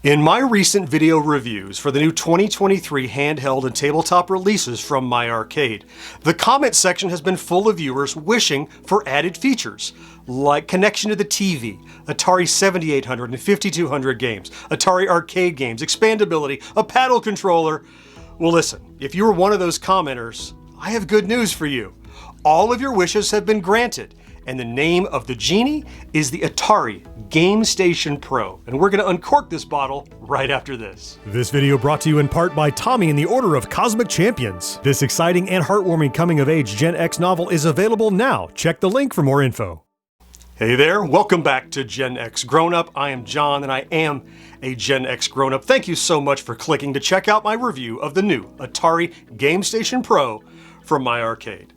In my recent video reviews for the new 2023 handheld and tabletop releases from my arcade, the comment section has been full of viewers wishing for added features, like connection to the TV, Atari 7800 and 5200 games, Atari Arcade games, expandability, a paddle controller. Well listen, if you were one of those commenters, I have good news for you. All of your wishes have been granted, and the name of the genie is the Atari Gamestation Pro. And we're gonna uncork this bottle right after this. This video brought to you in part by Tommy and the Order of Cosmic Champions. This exciting and heartwarming coming-of-age Gen X novel is available now. Check the link for more info. Hey there, welcome back to GenXGrownUp. I am John and I am a Gen X grown-up. Thank you so much for clicking to check out my review of the new Atari Gamestation Pro from my arcade.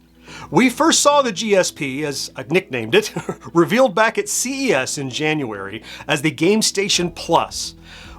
We first saw the GSP, as I've nicknamed it, revealed back at CES in January as the Gamestation Plus.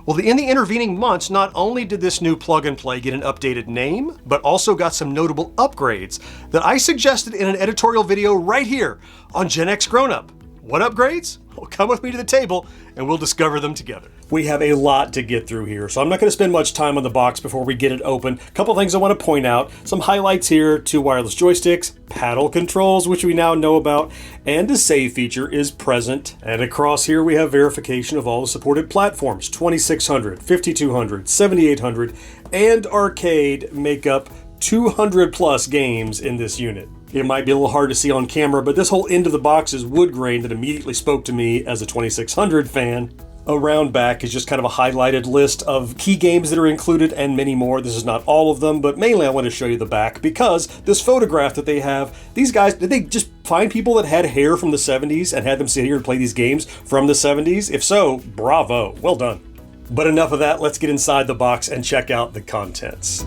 Well, in the intervening months, not only did this new plug-and-play get an updated name, but also got some notable upgrades that I suggested in an editorial video right here on GenXGrownUp. What upgrades? Well, come with me to the table and we'll discover them together. We have a lot to get through here, so I'm not going to spend much time on the box before we get it open. A couple things I want to point out. Some highlights here: 2 wireless joysticks, paddle controls, which we now know about, and a save feature is present. And across here we have verification of all the supported platforms. 2600, 5200, 7800, and arcade make up 200 plus games in this unit. It might be a little hard to see on camera, but this whole end of the box is wood grain that immediately spoke to me as a 2600 fan. Around back is just kind of a highlighted list of key games that are included and many more. This is not all of them, but mainly I want to show you the back because this photograph that they have, these guys, did they just find people that had hair from the 70s and had them sit here and play these games from the 70s? If so, bravo, well done. But enough of that, let's get inside the box and check out the contents.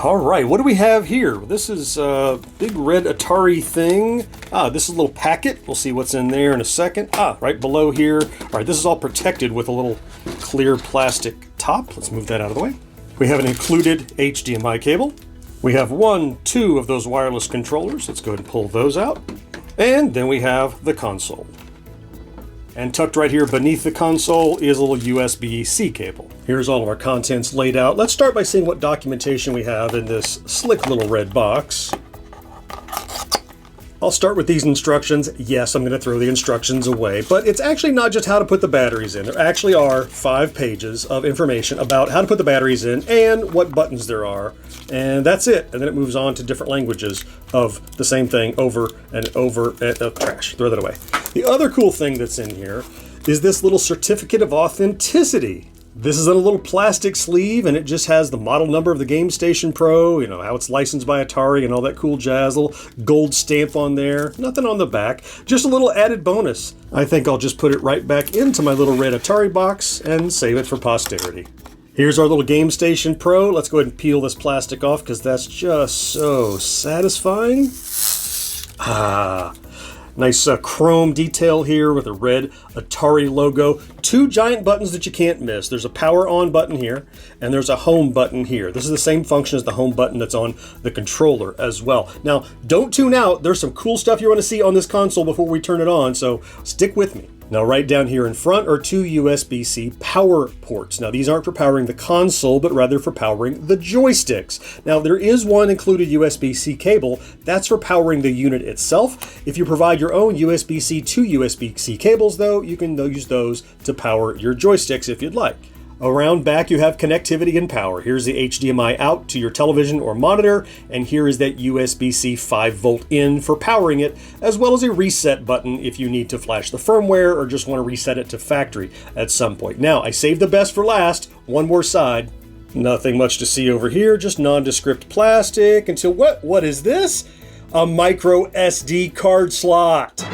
All right, what do we have here? This is a big red Atari thing. This is a little packet. We'll see what's in there in a second. Right below here. All right, this is all protected with a little clear plastic top. Let's move that out of the way. We have an included HDMI cable. We have 2 of those wireless controllers. Let's go ahead and pull those out. And then we have the console. And tucked right here beneath the console is a little USB-C cable. Here's all of our contents laid out. Let's start by seeing what documentation we have in this slick little red box. I'll start with these instructions. Yes, I'm going to throw the instructions away, but it's actually not just how to put the batteries in. There actually are 5 pages of information about how to put the batteries in and what buttons there are. And that's it. And then it moves on to different languages of the same thing over and over. Trash. Throw that away. The other cool thing that's in here is this little certificate of authenticity. This is in a little plastic sleeve, and it just has the model number of the Gamestation Pro, you know, how it's licensed by Atari and all that cool jazz, little gold stamp on there, nothing on the back, just a little added bonus. I think I'll just put it right back into my little red Atari box and save it for posterity. Here's our little Gamestation Pro. Let's go ahead and peel this plastic off because that's just so satisfying. Nice chrome detail here with a red Atari logo. 2 giant buttons that you can't miss. There's a power on button here, and there's a home button here. This is the same function as the home button that's on the controller as well. Now, don't tune out. There's some cool stuff you want to see on this console before we turn it on, so stick with me. Now, right down here in front are 2 USB-C power ports. Now, these aren't for powering the console, but rather for powering the joysticks. Now, there is one included USB-C cable. That's for powering the unit itself. If you provide your own USB-C to USB-C cables, though, you can use those to power your joysticks if you'd like. Around back, you have connectivity and power. Here's the HDMI out to your television or monitor, and here is that USB-C 5-volt in for powering it, as well as a reset button if you need to flash the firmware or just want to reset it to factory at some point. Now, I saved the best for last. One more side. Nothing much to see over here, just nondescript plastic until what is this? A micro SD card slot.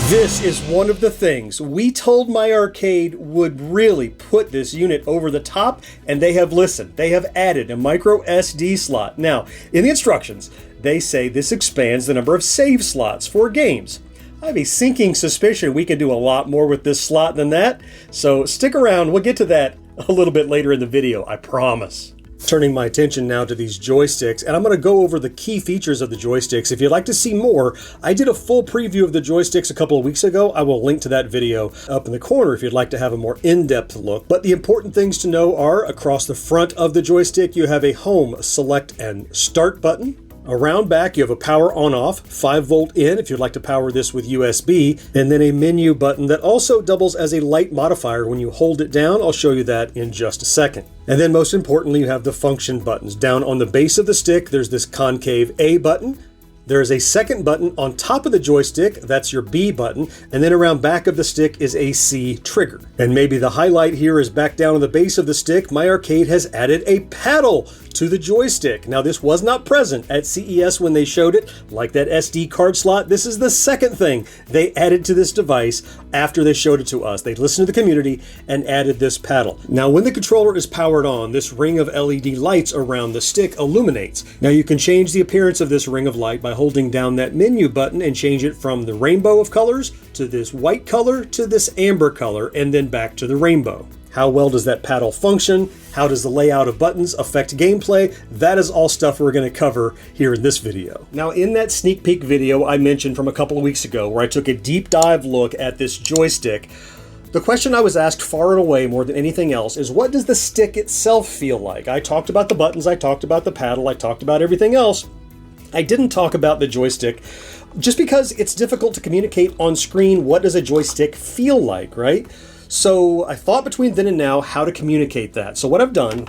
This is one of the things we told my arcade would really put this unit over the top, and they have listened. They have added a micro SD slot. Now, in the instructions, they say this expands the number of save slots for games. I have a sinking suspicion we can do a lot more with this slot than that, so stick around. We'll get to that a little bit later in the video, I promise. Turning my attention now to these joysticks, and I'm going to go over the key features of the joysticks. If you'd like to see more, I did a full preview of the joysticks a couple of weeks ago. I will link to that video up in the corner if you'd like to have a more in-depth look. But the important things to know are, across the front of the joystick, you have a home, select, and start button. Around back, you have a power on-off, 5-volt in if you'd like to power this with USB, and then a menu button that also doubles as a light modifier when you hold it down. I'll show you that in just a second. And then most importantly, you have the function buttons. Down on the base of the stick, there's this concave A button. There is a second button on top of the joystick, that's your B button, and then around back of the stick is a C trigger. And maybe the highlight here is back down on the base of the stick, My Arcade has added a paddle to the joystick. Now this was not present at CES when they showed it, like that SD card slot. This is the second thing they added to this device after they showed it to us. They listened to the community and added this paddle. Now when the controller is powered on, this ring of LED lights around the stick illuminates. Now you can change the appearance of this ring of light by holding down that menu button and change it from the rainbow of colors to this white color to this amber color and then back to the rainbow. How well does that paddle function? How does the layout of buttons affect gameplay? That is all stuff we're going to cover here in this video. Now, in that sneak peek video I mentioned from a couple of weeks ago where I took a deep dive look at this joystick, the question I was asked far and away more than anything else is, what does the stick itself feel like? I talked about the buttons, I talked about the paddle, I talked about everything else. I didn't talk about the joystick just because it's difficult to communicate on screen what does a joystick feel like, right? So I thought between then and now how to communicate that. So what I've done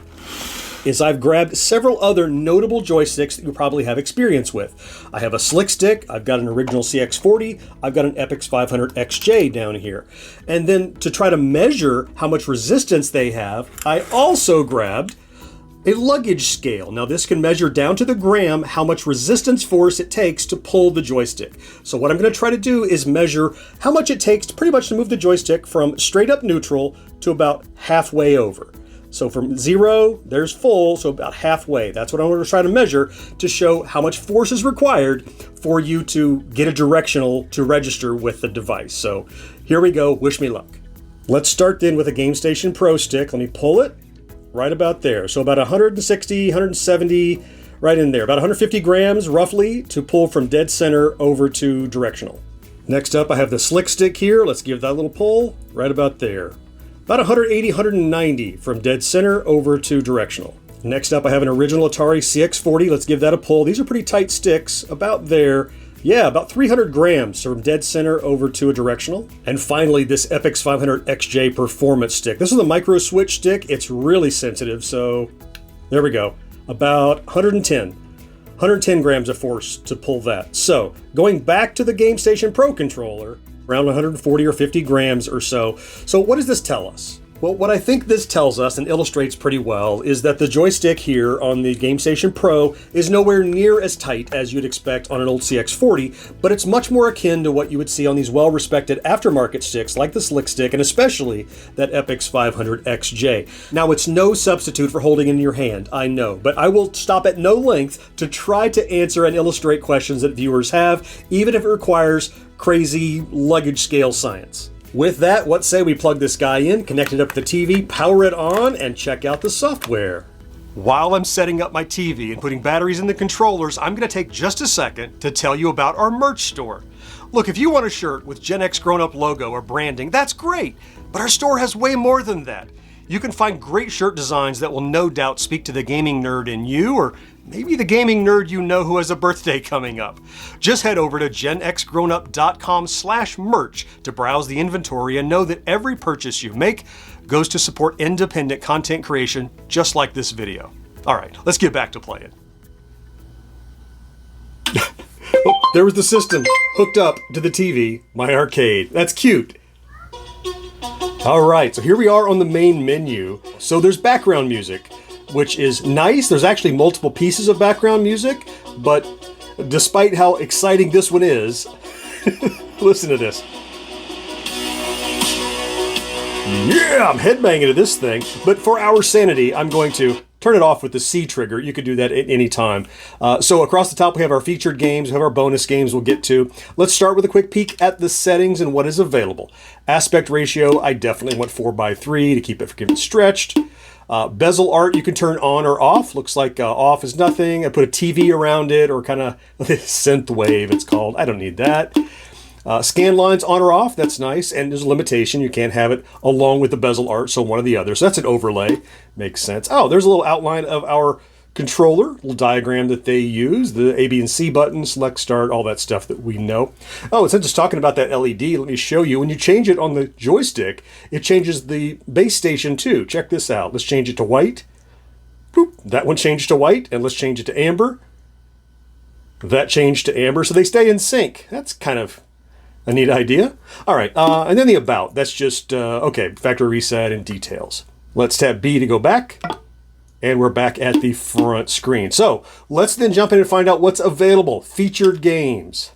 is I've grabbed several other notable joysticks that you probably have experience with. I have a Slick Stick, I've got an original CX40, I've got an Epix 500XJ down here. And then to try to measure how much resistance they have, I also grabbed a luggage scale. Now this can measure down to the gram how much resistance force it takes to pull the joystick. So what I'm going to try to do is measure how much it takes to pretty much to move the joystick from straight up neutral to about halfway over. So from 0, there's full, so about halfway. That's what I'm going to try to measure to show how much force is required for you to get a directional to register with the device. So here we go, wish me luck. Let's start then with a Gamestation Pro stick. Let me pull it. Right about there. So about 160, 170, right in there. About 150 grams roughly to pull from dead center over to directional. Next up, I have the Slick Stick here. Let's give that a little pull. Right about there. About 180, 190 from dead center over to directional. Next up, I have an original Atari CX40. Let's give that a pull. These are pretty tight sticks. About there. Yeah, about 300 grams from dead center over to a directional. And finally, this Epix 500XJ performance stick. This is a micro switch stick. It's really sensitive, so there we go. About 110 grams of force to pull that. So going back to the Gamestation Pro controller, around 140 or 50 grams or so. So what does this tell us? Well, what I think this tells us and illustrates pretty well is that the joystick here on the Gamestation Pro is nowhere near as tight as you'd expect on an old CX40, but it's much more akin to what you would see on these well-respected aftermarket sticks like the Slick Stick and especially that Epix 500XJ. Now, it's no substitute for holding in your hand, I know, but I will stop at no length to try to answer and illustrate questions that viewers have, even if it requires crazy luggage scale science. With that, what say we plug this guy in, connect it up to the TV, power it on, and check out the software. While I'm setting up my TV and putting batteries in the controllers, I'm going to take just a second to tell you about our merch store. Look, if you want a shirt with GenXGrownUp logo or branding, that's great, but our store has way more than that. You can find great shirt designs that will no doubt speak to the gaming nerd in you, or maybe the gaming nerd you know who has a birthday coming up. Just head over to genxgrownup.com/merch to browse the inventory and know that every purchase you make goes to support independent content creation just like this video. All right, let's get back to playing. Oh, there was the system hooked up to the TV, My Arcade. That's cute. All right, so here we are on the main menu. So there's background music, which is nice. There's actually multiple pieces of background music, but despite how exciting this one is, listen to this. Yeah, I'm headbanging to this thing, but for our sanity, I'm going to turn it off with the C trigger. You could do that at any time. So across the top, we have our featured games, we have our bonus games we'll get to. Let's start with a quick peek at the settings and what is available. Aspect ratio, I definitely went 4:3 to keep it from getting stretched. Bezel art you can turn on or off. Looks like off is nothing. I put a TV around it, or kind of synth wave it's called. I don't need that. Scan lines on or off, that's nice. And there's a limitation. You can't have it along with the bezel art, so one or the other. So that's an overlay. Makes sense. Oh, there's a little outline of our controller, little diagram that they use, the A, B, and C button, select, start, all that stuff that we know. Oh, and since it's talking about that LED, let me show you. When you change it on the joystick, it changes the base station too. Check this out. Let's change it to white. Boop. That one changed to white, and let's change it to amber. That changed to amber, so they stay in sync. That's kind of a neat idea. All right, and then the about. That's just, okay, factory reset and details. Let's tap B to go back. And we're back at the front screen. So let's then jump in and find out what's available. Featured games.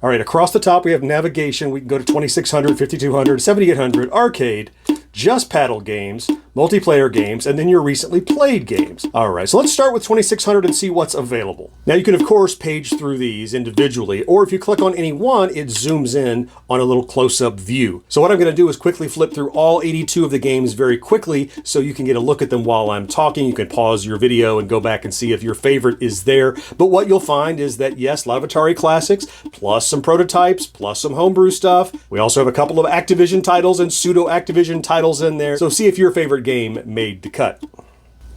All right, across the top we have navigation. We can go to 2600, 5200, 7800, arcade, just paddle games, multiplayer games, and then your recently played games. All right, so let's start with 2600 and see what's available. Now you can of course page through these individually, or if you click on any one, it zooms in on a little close-up view. So what I'm gonna do is quickly flip through all 82 of the games very quickly so you can get a look at them while I'm talking. You can pause your video and go back and see if your favorite is there. But what you'll find is that yes, a lot of Atari classics, plus some prototypes, plus some homebrew stuff. We also have a couple of Activision titles and pseudo-Activision titles in there. So see if your favorite game made the cut.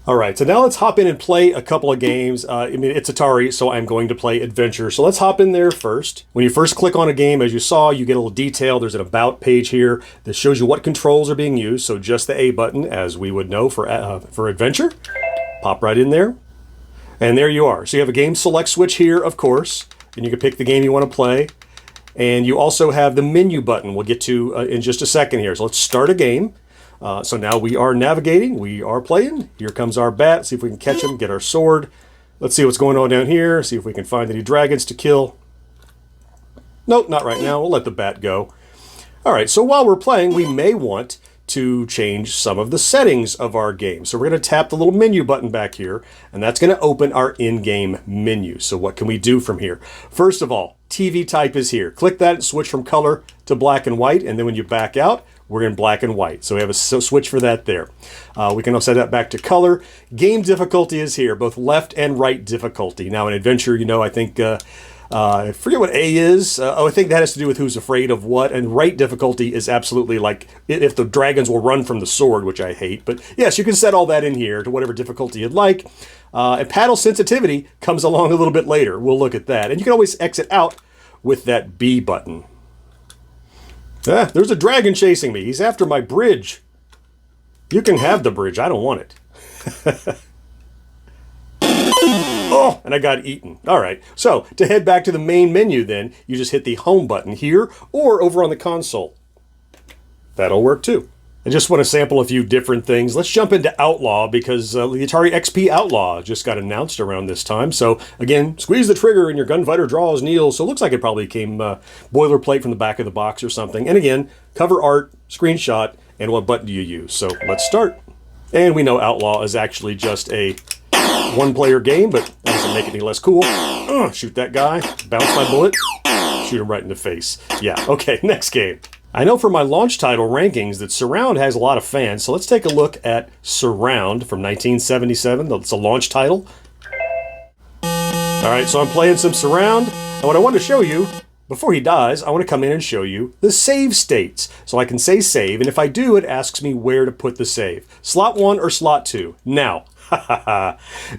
All right, so now let's hop in and play a couple of games. I mean, it's Atari, so I'm going to play Adventure. So let's hop in there first. When you first click on a game, as you saw, you get a little detail. There's an About page here that shows you what controls are being used. So just the A button, as we would know for Adventure. Pop right in there. And there you are. So you have a game select switch here, of course, and you can pick the game you want to play. And you also have the menu button we'll get to in just a second here. So let's start a game. So now we are navigating, we are playing. Here comes our bat, see if we can catch him, get our sword. Let's see what's going on down here, see if we can find any dragons to kill. Nope, not right now, we'll let the bat go. All right, so while we're playing, we may want to change some of the settings of our game. So we're gonna tap the little menu button back here, and that's gonna open our in-game menu. So what can we do from here? First of all, TV type is here. Click that and switch from color to black and white, and then when you back out, we're in black and white. So we have a switch for that there. We can also set that back to color. Game difficulty is here, both left and right difficulty. Now in Adventure, you know, I think, I forget what A is. I think that has to do with who's afraid of what. And right difficulty is absolutely like if the dragons will run from the sword, which I hate. But yes, you can set all that in here to whatever difficulty you'd like. And paddle sensitivity comes along a little bit later. We'll look at that. And you can always exit out with that B button. Ah, there's a dragon chasing me. He's after my bridge. You can have the bridge. I don't want it. Oh, and I got eaten. All right. So to head back to the main menu then, you just hit the home button here or over on the console. That'll work too. I just want to sample a few different things. Let's jump into Outlaw because the Atari XP Outlaw just got announced around this time. So again, squeeze the trigger and your gunfighter draws Neil. So it looks like it probably came boilerplate from the back of the box or something. And again, cover art, screenshot, and what button do you use? So let's start. And we know Outlaw is actually just a one-player game, but that doesn't make it any less cool. Shoot that guy, bounce my bullet, shoot him right in the face. Yeah, okay, next game. I know from my launch title rankings that Surround has a lot of fans, so let's take a look at Surround from 1977. That's a launch title. All right, so I'm playing some Surround, and what I want to show you, before he dies, I want to come in and show you the save states. So I can say save, and if I do, it asks me where to put the save. Slot 1 or slot 2. Now,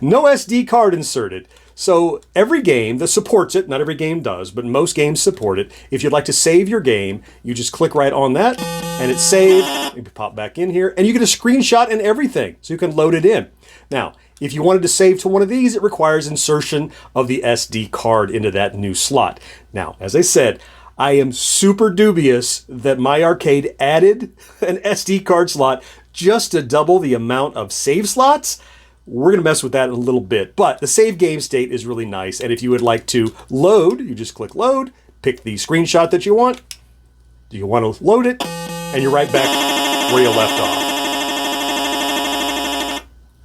no SD card inserted. So every game that supports it, not every game does, but most games support it. If you'd like to save your game, you just click right on that and it's saved. You can pop back in here and you get a screenshot and everything so you can load it in. Now, if you wanted to save to one of these, it requires insertion of the SD card into that new slot. Now, as I said, I am super dubious that my arcade added an SD card slot just to double the amount of save slots. We're going to mess with that in a little bit, but the save game state is really nice. And if you would like to load, you just click load, pick the screenshot that you want. Do you want to load it? And you're right back where you left off.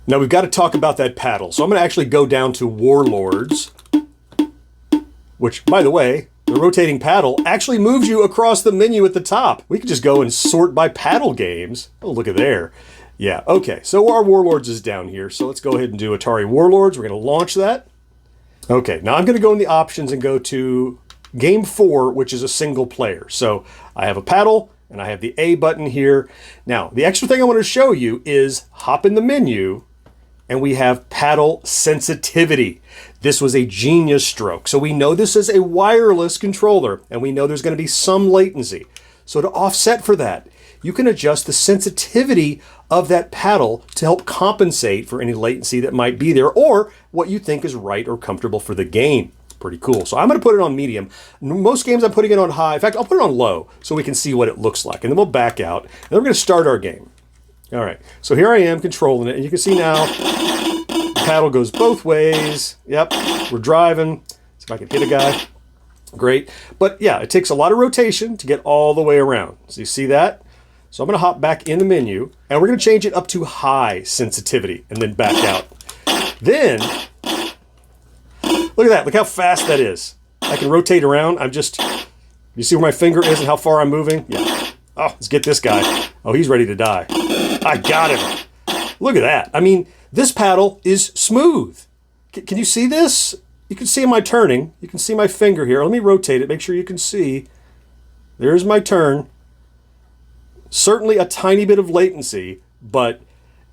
Now we've got to talk about that paddle. So I'm going to actually go down to Warlords, which, by the way, the rotating paddle actually moves you across the menu at the top. We could just go and sort by paddle games. Oh, look at there. Yeah, okay, so our Warlords is down here, so let's go ahead and do Atari Warlords. We're going to launch that. Okay, now I'm going to go in the options and go to Game 4, which is a single player. So I have a paddle, and I have the A button here. Now, the extra thing I want to show you is hop in the menu, and we have paddle sensitivity. This was a genius stroke. So we know this is a wireless controller, and we know there's going to be some latency. So to offset for that, you can adjust the sensitivity of that paddle to help compensate for any latency that might be there or what you think is right or comfortable for the game. It's pretty cool. So I'm going to put it on medium. Most games I'm putting it on high. In fact, I'll put it on low so we can see what it looks like. And then we'll back out, and then we're going to start our game. All right, so here I am controlling it, and you can see now the paddle goes both ways. Yep, we're driving. See if I can hit a guy. Great. But yeah, it takes a lot of rotation to get all the way around. So you see that? So I'm going to hop back in the menu, and we're going to change it up to high sensitivity, and then back out. Then, look at that. Look how fast that is. I can rotate around. You see where my finger is and how far I'm moving? Yeah. Oh, let's get this guy. Oh, he's ready to die. I got him. Look at that. I mean, this paddle is smooth. Can you see this? You can see my turning. You can see my finger here. Let me rotate it. Make sure you can see. There's my turn. Certainly a tiny bit of latency, but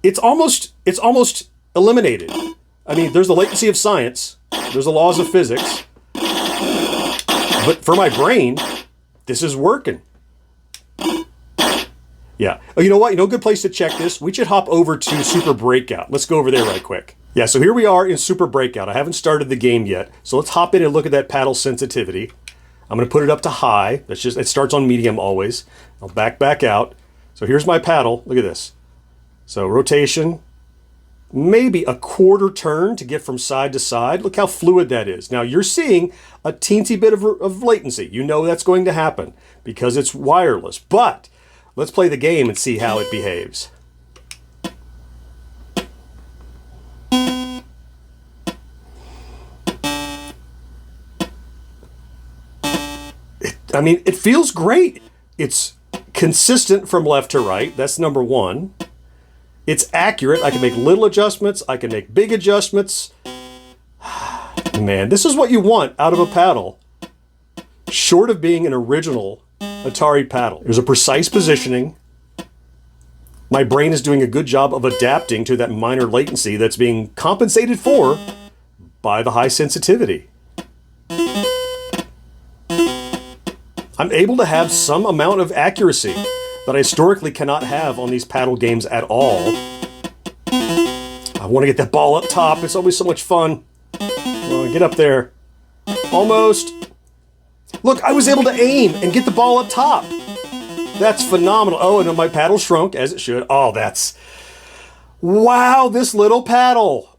it's almost eliminated. I mean, there's the latency of science. There's the laws of physics. But for my brain, this is working. Yeah. Oh, you know what? You know a good place to check this? We should hop over to Super Breakout. Let's go over there right quick. Yeah, so here we are in Super Breakout. I haven't started the game yet. So let's hop in and look at that paddle sensitivity. I'm going to put it up to high. It starts on medium always. I'll back out. So here's my paddle. Look at this. So rotation, maybe a quarter turn to get from side to side. Look how fluid that is. Now you're seeing a teensy bit of latency. You know that's going to happen because it's wireless. But let's play the game and see how it behaves. It feels great. It's consistent from left to right. That's number one. It's accurate. I can make little adjustments. I can make big adjustments. Man, this is what you want out of a paddle. Short of being an original Atari paddle. There's a precise positioning. My brain is doing a good job of adapting to that minor latency that's being compensated for by the high sensitivity. I'm able to have some amount of accuracy that I historically cannot have on these paddle games at all. I want to get that ball up top. It's always so much fun. Get up there. Almost. Look, I was able to aim and get the ball up top. That's phenomenal. Oh, and my paddle shrunk, as it should. Oh, wow, this little paddle.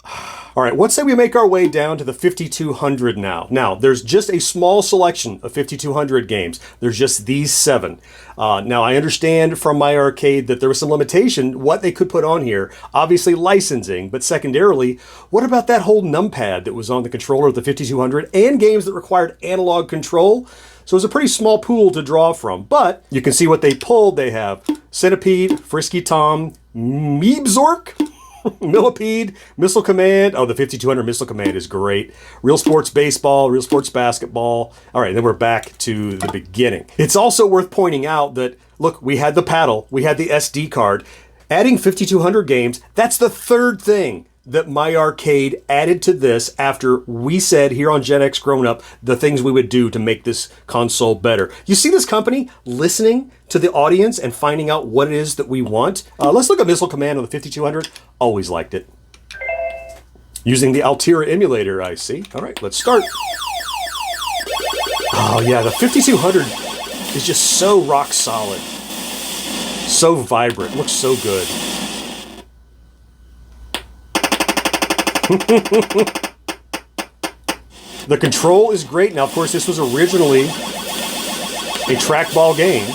All right, let's say we make our way down to the 5200 now. Now, there's just a small selection of 5200 games. There's just these 7. Now, I understand from my arcade that there was some limitation what they could put on here. Obviously, licensing, but secondarily, what about that whole numpad that was on the controller of the 5200 and games that required analog control? So it was a pretty small pool to draw from, but you can see what they pulled. They have Centipede, Frisky Tom, Meebzork, Millipede, Missile Command. Oh, the 5200 Missile Command is great. Real Sports Baseball, Real Sports Basketball. All right, then we're back to the beginning. It's also worth pointing out that, look, we had the paddle, we had the SD card. Adding 5200 games, that's the third thing that my arcade added to this after we said here on GenXGrownUp the things we would do to make this console better. You see this company listening to the audience and finding out what it is that we want? Let's look at Missile Command on the 5200. Always liked it. Using the Altera emulator, I see. All right, let's start. Oh yeah, the 5200 is just so rock solid. So vibrant, looks so good. The control is great. Now, of course, this was originally a trackball game,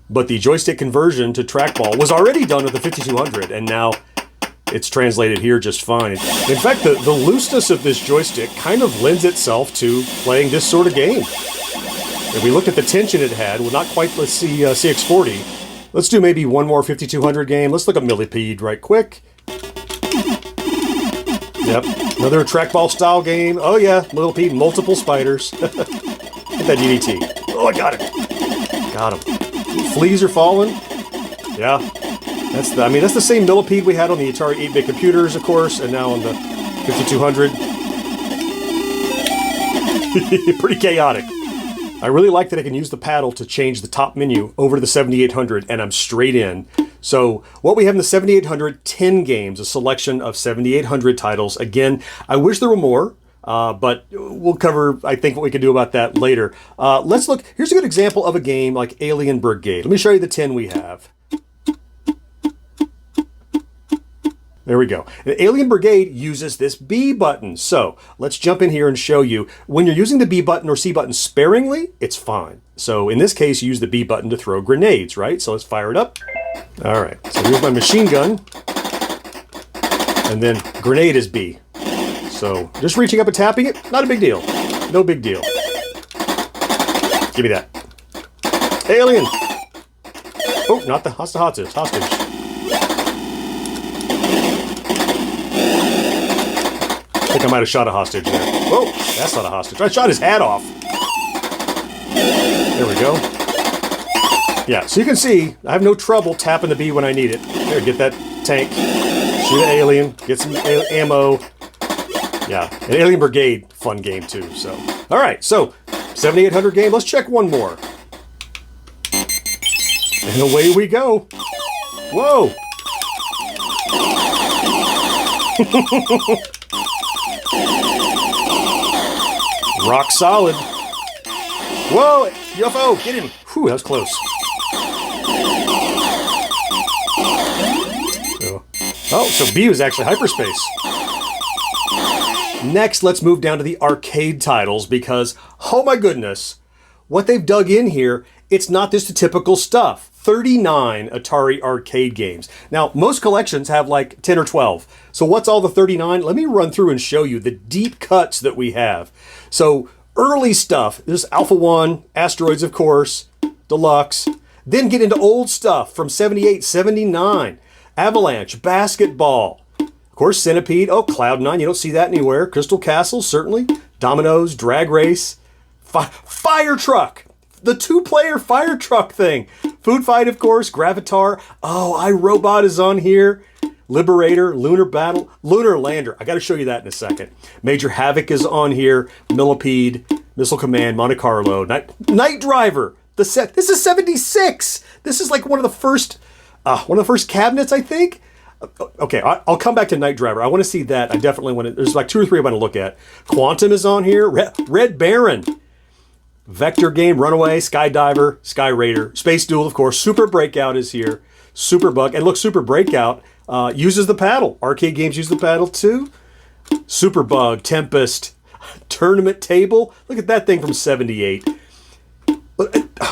but the joystick conversion to trackball was already done with the 5200, and now it's translated here just fine. In fact, the looseness of this joystick kind of lends itself to playing this sort of game. If we looked at the tension it had, well, not quite, let's see, CX40. Let's do maybe one more 5200 game. Let's look at Millipede right quick. Yep, another trackball style game. Oh yeah, Millipede, multiple spiders. Hit that DDT. Oh, I got it. Got him. Fleas are falling. Yeah, that's the same Millipede we had on the Atari 8-bit computers, of course, and now on the 5200. Pretty chaotic. I really like that I can use the paddle to change the top menu over to the 7800, and I'm straight in. So what we have in the 7800, 10 games, a selection of 7800 titles. Again, I wish there were more, but we'll cover, I think, what we can do about that later. Let's look. Here's a good example of a game like Alien Brigade. Let me show you the 10 we have. There we go. And Alien Brigade uses this B button. So let's jump in here and show you. When you're using the B button or C button sparingly, it's fine. So in this case, use the B button to throw grenades, right? So let's fire it up. All right, so here's my machine gun. And then grenade is B. So just reaching up and tapping it, not a big deal. No big deal. Give me that. Alien! Oh, not the hostage. I think I might have shot a hostage there. Whoa, that's not a hostage. I shot his hat off. There we go. Yeah, so you can see, I have no trouble tapping the B when I need it. There, get that tank. Shoot an alien. Get some ammo. Yeah, an Alien Brigade, fun game too, so. All right, so, 7800 game. Let's check one more. And away we go. Whoa. Rock solid. Whoa, UFO, get him. Whew, that was close. Oh, so B was actually hyperspace. Next, let's move down to the arcade titles because, oh my goodness, what they've dug in here, it's not just the typical stuff. 39 Atari Arcade games. Now, most collections have like 10 or 12. So what's all the 39? Let me run through and show you the deep cuts that we have. So early stuff, there's Alpha 1, Asteroids, of course, Deluxe. Then get into old stuff from 78, 79. Avalanche, Basketball. Of course, Centipede. Oh, Cloud9, you don't see that anywhere. Crystal Castle, certainly. Dominoes, Drag Race. Fire Truck. The two-player fire truck thing. Food Fight, of course. Gravatar. Oh, iRobot is on here. Liberator, Lunar Battle, Lunar Lander. I got to show you that in a second. Major Havoc is on here. Millipede, Missile Command, Monte Carlo, Night Driver. This is 76. This is like one of the first cabinets, I think. Okay, I'll come back to Night Driver. I want to see that. I definitely want to. There's like 2 or 3 I want to look at. Quantum is on here. Red Baron. Vector Game, Runaway, Skydiver, Sky Raider, Space Duel, of course. Super Breakout is here. Super Bug. And look, Super Breakout uses the paddle. Arcade games use the paddle too. Super Bug, Tempest, Tournament Table. Look at that thing from 78.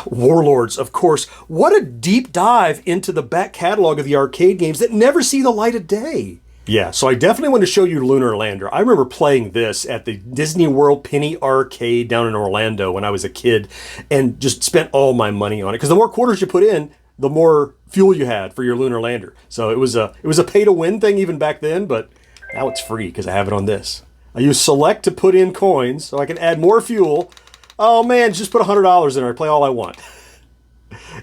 Warlords, of course. What a deep dive into the back catalog of the arcade games that never see the light of day. Yeah, so I definitely want to show you Lunar Lander. I remember playing this at the Disney World Penny Arcade down in Orlando when I was a kid and just spent all my money on it. Because the more quarters you put in, the more fuel you had for your Lunar Lander. So it was a pay-to-win thing even back then, but now it's free because I have it on this. I use Select to put in coins so I can add more fuel. Oh man, just put $100 in there, play all I want.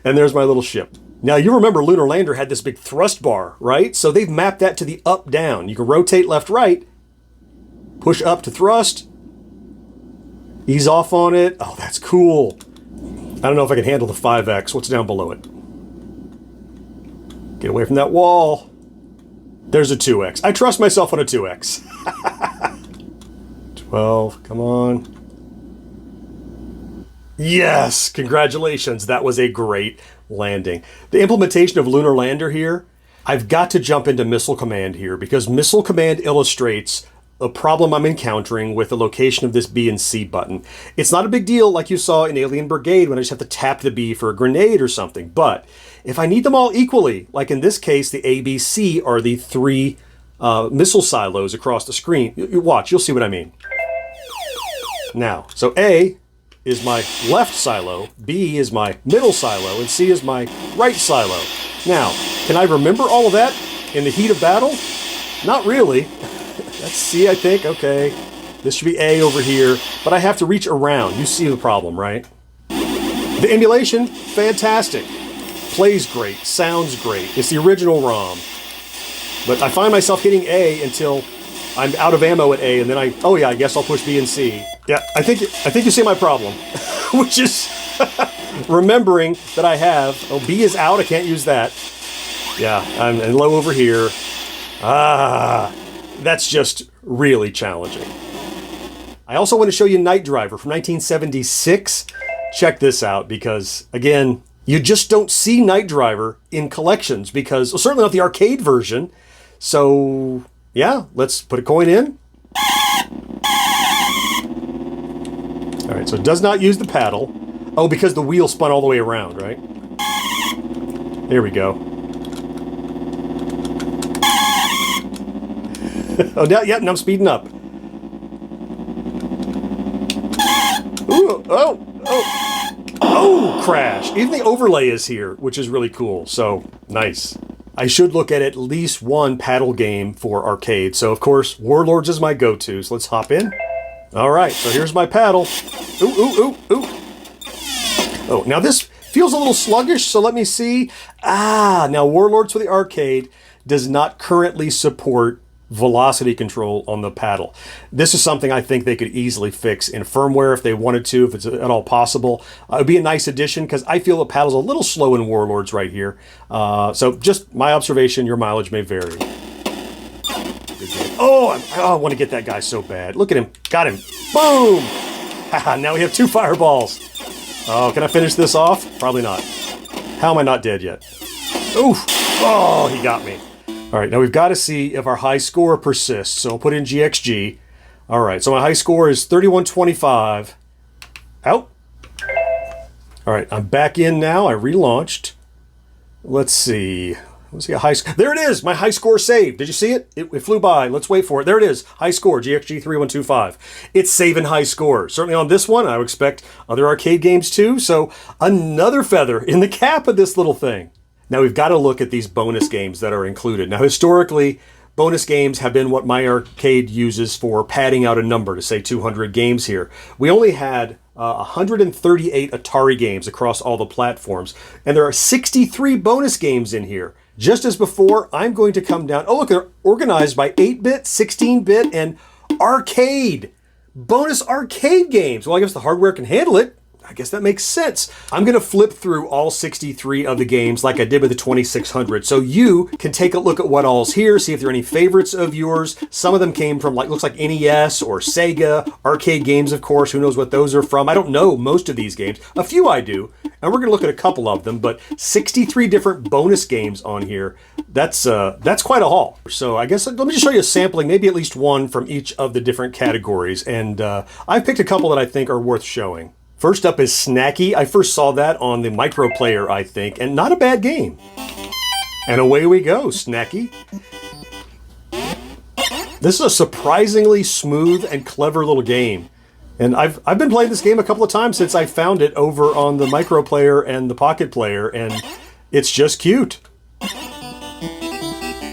And there's my little ship. Now, you remember Lunar Lander had this big thrust bar, right? So they've mapped that to the up-down. You can rotate left-right, push up to thrust, ease off on it. Oh, that's cool. I don't know if I can handle the 5X. What's down below it? Get away from that wall. There's a 2X. I trust myself on a 2X. 12, come on. Yes, congratulations. That was a great landing. The implementation of Lunar Lander here, I've got to jump into Missile Command here because Missile Command illustrates a problem I'm encountering with the location of this B and C button. It's not a big deal like you saw in Alien Brigade when I just have to tap the B for a grenade or something, but if I need them all equally, like in this case, the A, B, C are the 3 missile silos across the screen. Watch, you'll see what I mean. Now, so A, is my left silo, B is my middle silo, and C is my right silo. Now, can I remember all of that in the heat of battle? Not really. That's C, I think. Okay. This should be A over here, but I have to reach around. You see the problem, right? The emulation, fantastic. Plays great, sounds great. It's the original ROM. But I find myself hitting A until I'm out of ammo at A, and then oh yeah, I guess I'll push B and C. Yeah, I think you see my problem, which is remembering that I have, B is out, I can't use that. Yeah, I'm low over here. That's just really challenging. I also want to show you Night Driver from 1976. Check this out, because again, you just don't see Night Driver in collections, because, well, certainly not the arcade version. So yeah, let's put a coin in. All right, so it does not use the paddle. Oh, because the wheel spun all the way around, right? There we go. Oh, now I'm speeding up. Ooh, oh, crash. Even the overlay is here, which is really cool. So, nice. I should look at least one paddle game for arcade. So, of course, Warlords is my go-to. So let's hop in. All right, so here's my paddle. Ooh. Oh, now this feels a little sluggish, so let me see. Now Warlords for the arcade does not currently support velocity control on the paddle. This is something I think they could easily fix in firmware if they wanted to, if it's at all possible. It would be a nice addition, because I feel the paddle's a little slow in Warlords right here. So just my observation, your mileage may vary. Oh, I want to get that guy so bad. Look at him. Got him. Boom! Now we have 2 fireballs. Oh, can I finish this off? Probably not. How am I not dead yet? Oof! Oh, he got me. All right, now we've got to see if our high score persists. So I'll put in GXG. All right, so my high score is 3125. Out. All right, I'm back in now. I relaunched. Let's see. Let's see a high score. There it is. My high score saved. Did you see it? It flew by. Let's wait for it. There it is. High score, GXG 3125. It's saving high score. Certainly on this one, I would expect other arcade games too. So another feather in the cap of this little thing. Now we've got to look at these bonus games that are included. Now historically, bonus games have been what my arcade uses for padding out a number to say 200 games here. We only had 138 Atari games across all the platforms, and there are 63 bonus games in here. Just as before, I'm going to come down. Oh, look, they're organized by 8-bit, 16-bit, and arcade. Bonus arcade games. Well, I guess the hardware can handle it. I guess that makes sense. I'm going to flip through all 63 of the games like I did with the 2600, so you can take a look at what all's here, see if there are any favorites of yours. Some of them came from, looks like NES or Sega. Arcade games, of course, who knows what those are from. I don't know most of these games. A few I do, and we're going to look at a couple of them, but 63 different bonus games on here. That's quite a haul. So I guess let me just show you a sampling, maybe at least one from each of the different categories, and I've picked a couple that I think are worth showing. First up is Snacky. I first saw that on the Microplayer, I think, and not a bad game. And away we go, Snacky. This is a surprisingly smooth and clever little game. And I've been playing this game a couple of times since I found it over on the Microplayer and the Pocket Player, and it's just cute.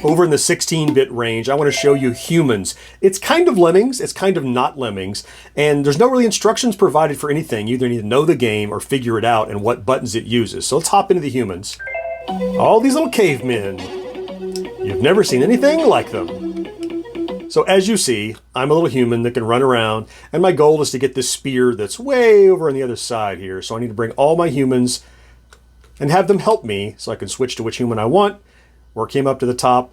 Over in the 16-bit range, I want to show you Humans. It's kind of Lemmings, it's kind of not Lemmings, and there's no really instructions provided for anything. You either need to know the game or figure it out and what buttons it uses. So let's hop into the Humans. All these little cavemen. You've never seen anything like them. So as you see, I'm a little human that can run around, and my goal is to get this spear that's way over on the other side here. So I need to bring all my humans and have them help me so I can switch to which human I want. Work him up to the top.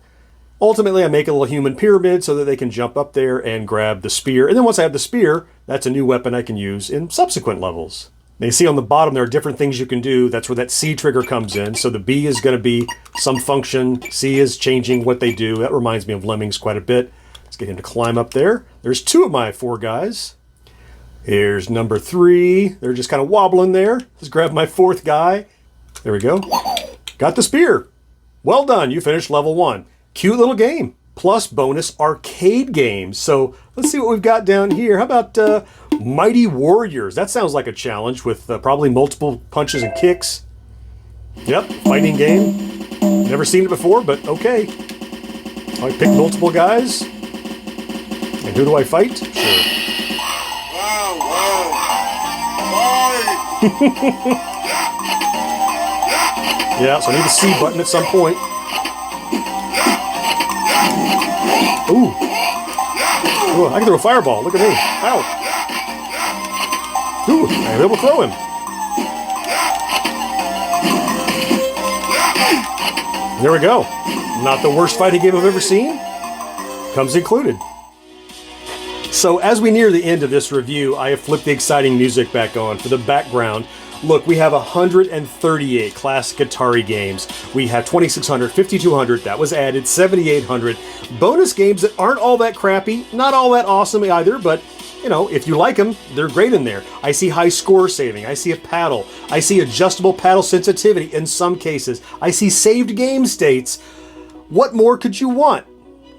Ultimately, I make a little human pyramid so that they can jump up there and grab the spear. And then once I have the spear, that's a new weapon I can use in subsequent levels. Now you see on the bottom there are different things you can do. That's where that C trigger comes in. So the B is going to be some function. C is changing what they do. That reminds me of Lemmings quite a bit. Let's get him to climb up there. There's 2 of my 4 guys. Here's number 3. They're just kind of wobbling there. Let's grab my 4th guy. There we go. Got the spear. Well done, you finished level 1. Cute little game. Plus bonus arcade games. So let's see what we've got down here. How about Mighty Warriors. That sounds like a challenge with probably multiple punches and kicks. Yep, fighting game. Never seen it before, but okay. I pick multiple guys. And who do I fight? Sure. Yeah, so I need the C button at some point. Ooh. Ooh, I can throw a fireball. Look at me. Ow. Ooh, I'm able to throw him. There we go. Not the worst fighting game I've ever seen. Comes included. So as we near the end of this review, I have flipped the exciting music back on for the background. Look, we have 138 classic Atari games. We have 2600, 5200, that was added, 7800. Bonus games that aren't all that crappy, not all that awesome either, but you know, if you like them, they're great in there. I see high score saving, I see a paddle, I see adjustable paddle sensitivity in some cases, I see saved game states. What more could you want?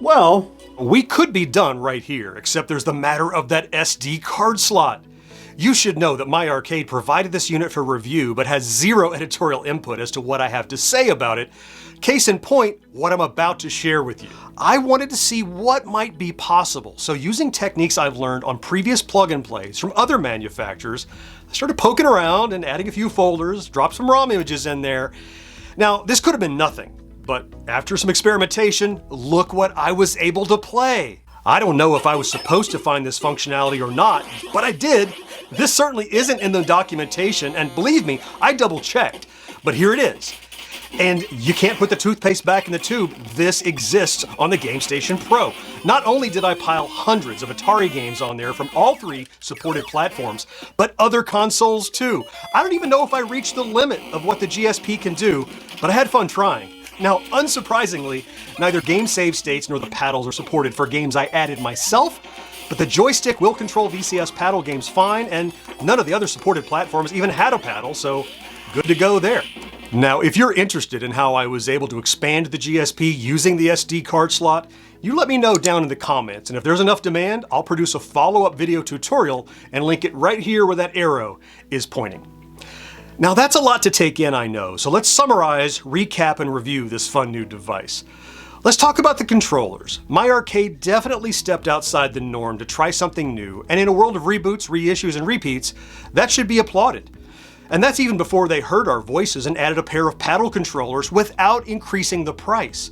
Well, we could be done right here, except there's the matter of that SD card slot. You should know that My Arcade provided this unit for review, but has zero editorial input as to what I have to say about it. Case in point, what I'm about to share with you. I wanted to see what might be possible, so using techniques I've learned on previous plug-and plays from other manufacturers, I started poking around and adding a few folders, dropped some ROM images in there. Now, this could have been nothing, but after some experimentation, look what I was able to play. I don't know if I was supposed to find this functionality or not, but I did. This certainly isn't in the documentation, and believe me, I double checked, but here it is. And you can't put the toothpaste back in the tube. This exists on the Gamestation Pro. Not only did I pile hundreds of Atari games on there from all three supported platforms, but other consoles too. I don't even know if I reached the limit of what the GSP can do, but I had fun trying. Now, unsurprisingly, neither game save states nor the paddles are supported for games I added myself, but the joystick will control VCS paddle games fine, and none of the other supported platforms even had a paddle, so good to go there. Now, if you're interested in how I was able to expand the GSP using the SD card slot, you let me know down in the comments, and if there's enough demand, I'll produce a follow-up video tutorial and link it right here where that arrow is pointing. Now that's a lot to take in, I know, so let's summarize, recap, and review this fun new device. Let's talk about the controllers. My Arcade definitely stepped outside the norm to try something new, and in a world of reboots, reissues, and repeats, that should be applauded. And that's even before they heard our voices and added a pair of paddle controllers without increasing the price.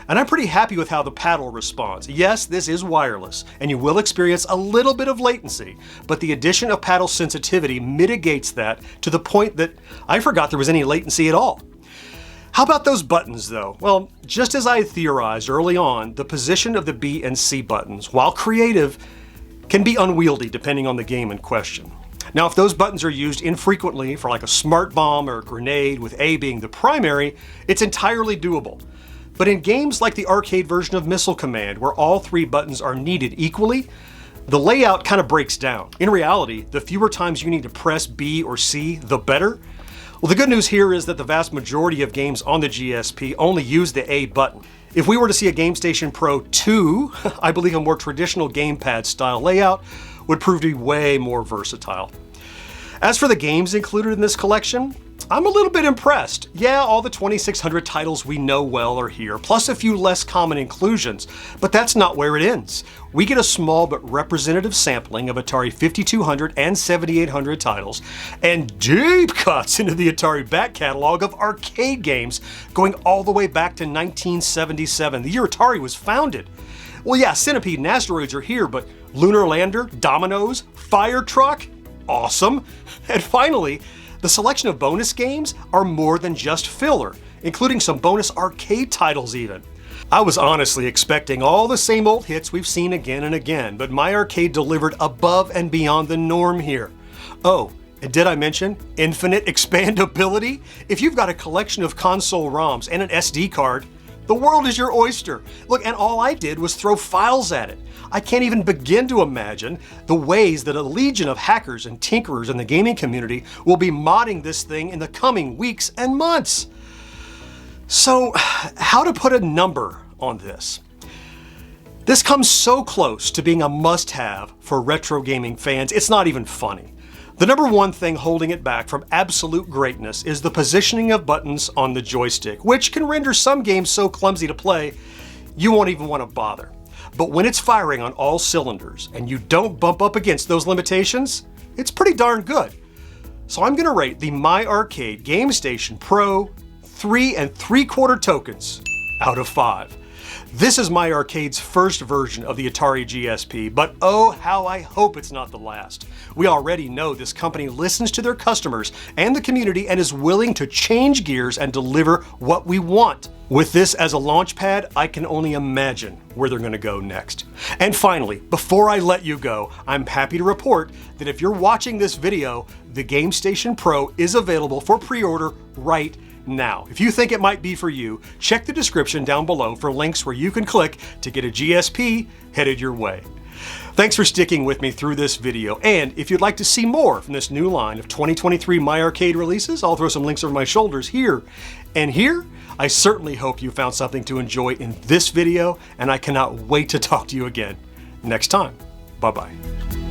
And I'm pretty happy with how the paddle responds. Yes, this is wireless, and you will experience a little bit of latency, but the addition of paddle sensitivity mitigates that to the point that I forgot there was any latency at all. How about those buttons though? Well, just as I theorized early on, the position of the B and C buttons, while creative, can be unwieldy depending on the game in question. Now, if those buttons are used infrequently for like a smart bomb or a grenade with A being the primary, it's entirely doable. But in games like the arcade version of Missile Command, where all three buttons are needed equally, the layout kind of breaks down. In reality, the fewer times you need to press B or C, the better. Well, the good news here is that the vast majority of games on the GSP only use the A button. If we were to see a Gamestation Pro 2, I believe a more traditional gamepad style layout would prove to be way more versatile. As for the games included in this collection, I'm a little bit impressed. Yeah, all the 2600 titles we know well are here, plus a few less common inclusions, but that's not where it ends. We get a small but representative sampling of Atari 5200 and 7800 titles, and deep cuts into the Atari back catalog of arcade games going all the way back to 1977, the year Atari was founded. Well, yeah, Centipede and Asteroids are here, but Lunar Lander, Dominoes, Fire Truck, awesome. And finally, the selection of bonus games are more than just filler, including some bonus arcade titles even. I was honestly expecting all the same old hits we've seen again and again, but My Arcade delivered above and beyond the norm here. Oh, and did I mention infinite expandability? If you've got a collection of console ROMs and an SD card, the world is your oyster. Look, and all I did was throw files at it. I can't even begin to imagine the ways that a legion of hackers and tinkerers in the gaming community will be modding this thing in the coming weeks and months. So, how to put a number on this? This comes so close to being a must-have for retro gaming fans, it's not even funny. The number one thing holding it back from absolute greatness is the positioning of buttons on the joystick, which can render some games so clumsy to play, you won't even want to bother. But when it's firing on all cylinders and you don't bump up against those limitations, it's pretty darn good. So I'm going to rate the My Arcade Gamestation Pro 3 3/4 tokens out of 5. This is My Arcade's first version of the Atari GSP, but oh how I hope it's not the last. We already know this company listens to their customers and the community and is willing to change gears and deliver what we want. With this as a launch pad, I can only imagine where they're going to go next. And finally, before I let you go, I'm happy to report that if you're watching this video, the Gamestation Pro is available for pre-order right now. If you think it might be for you, check the description down below for links where you can click to get a GSP headed your way. Thanks for sticking with me through this video, and if you'd like to see more from this new line of 2023 My Arcade releases, I'll throw some links over my shoulders here and here. I certainly hope you found something to enjoy in this video, and I cannot wait to talk to you again next time. Bye-bye.